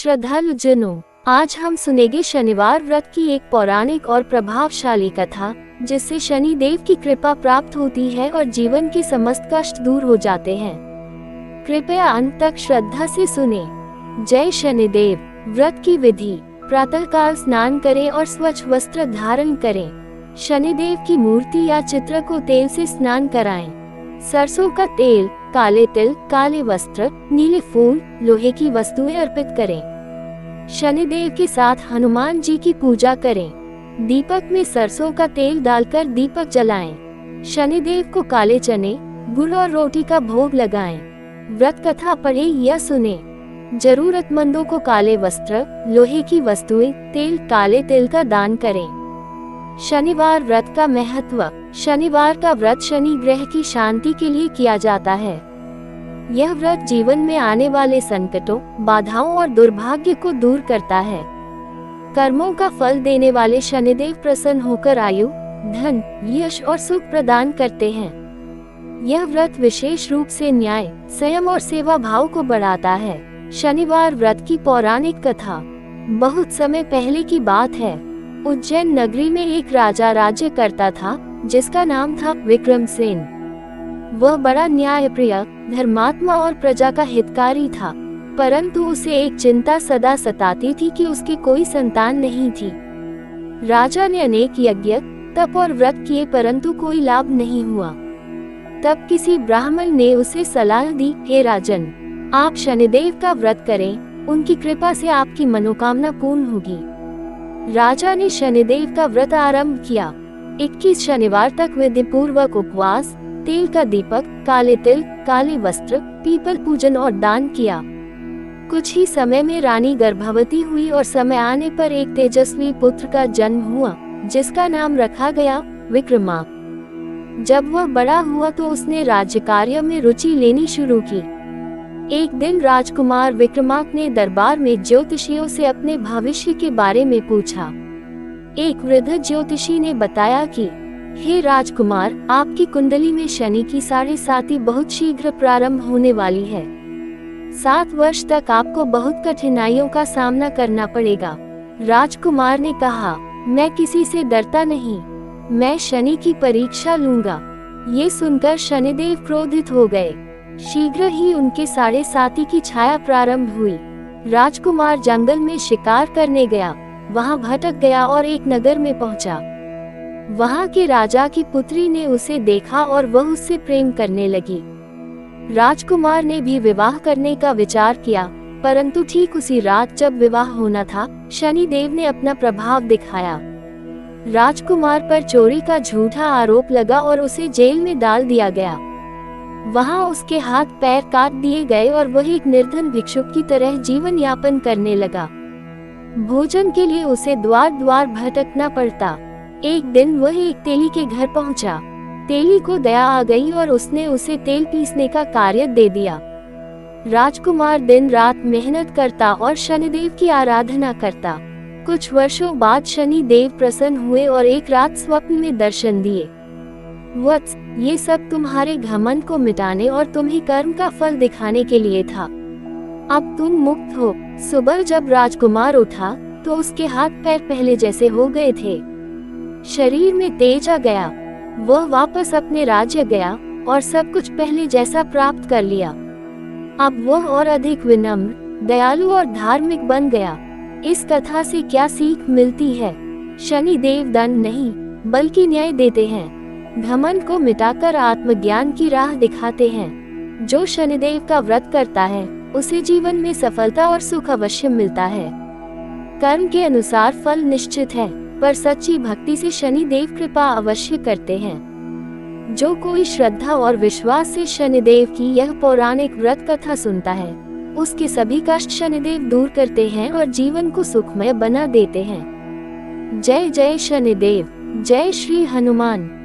श्रद्धालु जनों, आज हम सुनेंगे शनिवार व्रत की एक पौराणिक और प्रभावशाली कथा, जिससे शनि देव की कृपा प्राप्त होती है और जीवन के समस्त कष्ट दूर हो जाते हैं। कृपया अंत तक श्रद्धा से सुने। जय शनिदेव। व्रत की विधि। प्रातःकाल स्नान करें और स्वच्छ वस्त्र धारण करें। शनिदेव की मूर्ति या चित्र को तेल से स्नान कराएं। सरसों का तेल, काले तिल, काले वस्त्र, नीले फूल, लोहे की वस्तुएं अर्पित करें। शनिदेव के साथ हनुमान जी की पूजा करें। दीपक में सरसों का तेल डालकर दीपक जलाएं। शनिदेव को काले चने, गुड़ और रोटी का भोग लगाएं। व्रत कथा पढ़ें या सुनें। जरूरतमंदों को काले वस्त्र, लोहे की वस्तुएं, तेल, काले तिल का दान करें। शनिवार व्रत का महत्व। शनिवार का व्रत शनि ग्रह की शांति के लिए किया जाता है। यह व्रत जीवन में आने वाले संकटों, बाधाओं और दुर्भाग्य को दूर करता है। कर्मों का फल देने वाले शनिदेव प्रसन्न होकर आयु, धन, यश और सुख प्रदान करते हैं। यह व्रत विशेष रूप से न्याय, संयम और सेवा भाव को बढ़ाता है। शनिवार व्रत की पौराणिक कथा। बहुत समय पहले की बात है। उज्जैन नगरी में एक राजा राज्य करता था, जिसका नाम था विक्रमसेन। वह बड़ा न्यायप्रिय, धर्मात्मा और प्रजा का हितकारी था, परंतु उसे एक चिंता सदा सताती थी कि उसकी कोई संतान नहीं थी। राजा ने अनेक यज्ञ, तप और व्रत किए, परंतु कोई लाभ नहीं हुआ। तब किसी ब्राह्मण ने उसे सलाह दी, हे राजन, आप शनिदेव का व्रत करें, उनकी कृपा से आपकी मनोकामना पूर्ण होगी। राजा ने शनिदेव का व्रत आरंभ किया। 21 शनिवार तक विधि पूर्वक उपवास, तेल का दीपक, काले तिल, काले वस्त्र, पीपल पूजन और दान किया। कुछ ही समय में रानी गर्भवती हुई और समय आने पर एक तेजस्वी पुत्र का जन्म हुआ, जिसका नाम रखा गया विक्रमांक। जब वह बड़ा हुआ तो उसने राज्य कार्य में रुचि लेनी शुरू की। एक दिन राजकुमार विक्रमांक ने दरबार में ज्योतिषियों से अपने भविष्य के बारे में पूछा। एक वृद्ध ज्योतिषी ने बताया कि, हे राजकुमार, आपकी कुंडली में शनि की 7.5 बहुत शीघ्र प्रारंभ होने वाली है। 7 वर्ष तक आपको बहुत कठिनाइयों का सामना करना पड़ेगा। राजकुमार ने कहा, मैं किसी से डरता नहीं, मैं शनि की परीक्षा लूंगा। ये सुनकर शनिदेव क्रोधित हो गए। शीघ्र ही उनके 7.5 की छाया प्रारंभ हुई। राजकुमार जंगल में शिकार करने गया, वहां भटक गया और एक नगर में पहुंचा। वहां के राजा की पुत्री ने उसे देखा और वह उससे प्रेम करने लगी। राजकुमार ने भी विवाह करने का विचार किया, परंतु ठीक उसी रात जब विवाह होना था, शनिदेव ने अपना प्रभाव दिखाया। राजकुमार पर चोरी का झूठा आरोप लगा और उसे जेल में डाल दिया गया। वहां उसके हाथ पैर काट दिए गए और वह एक निर्धन भिक्षुक की तरह जीवन यापन करने लगा। भोजन के लिए उसे द्वार द्वार भटकना पड़ता। एक दिन वह एक तेली के घर पहुंचा। तेली को दया आ गई और उसने उसे तेल पीसने का कार्य दे दिया। राजकुमार दिन रात मेहनत करता और शनिदेव की आराधना करता। कुछ वर्षों बाद शनि देव प्रसन्न हुए और एक रात स्वप्न में दर्शन दिए। वत्स, ये सब तुम्हारे घमंड को मिटाने और तुम्हें कर्म का फल दिखाने के लिए था। अब तुम मुक्त हो। सुबह जब राजकुमार उठा तो उसके हाथ पैर पहले जैसे हो गए थे। शरीर में तेज आ गया। वह वापस अपने राज्य गया और सब कुछ पहले जैसा प्राप्त कर लिया। अब वह और अधिक विनम्र, दयालु और धार्मिक बन गया। इस कथा से क्या सीख मिलती है? शनि देव दंड नहीं, बल्कि न्याय देते हैं। घमंड को मिटाकर आत्मज्ञान की राह दिखाते हैं। जो शनिदेव का व्रत करता है, उसे जीवन में सफलता और सुख अवश्य मिलता है। कर्म के अनुसार फल निश्चित है, पर सच्ची भक्ति से शनिदेव कृपा अवश्य करते हैं। जो कोई श्रद्धा और विश्वास से शनिदेव की यह पौराणिक व्रत कथा सुनता है, उसके सभी कष्ट शनिदेव दूर करते हैं और जीवन को सुखमय बना देते हैं। जय जय शनिदेव। जय श्री हनुमान।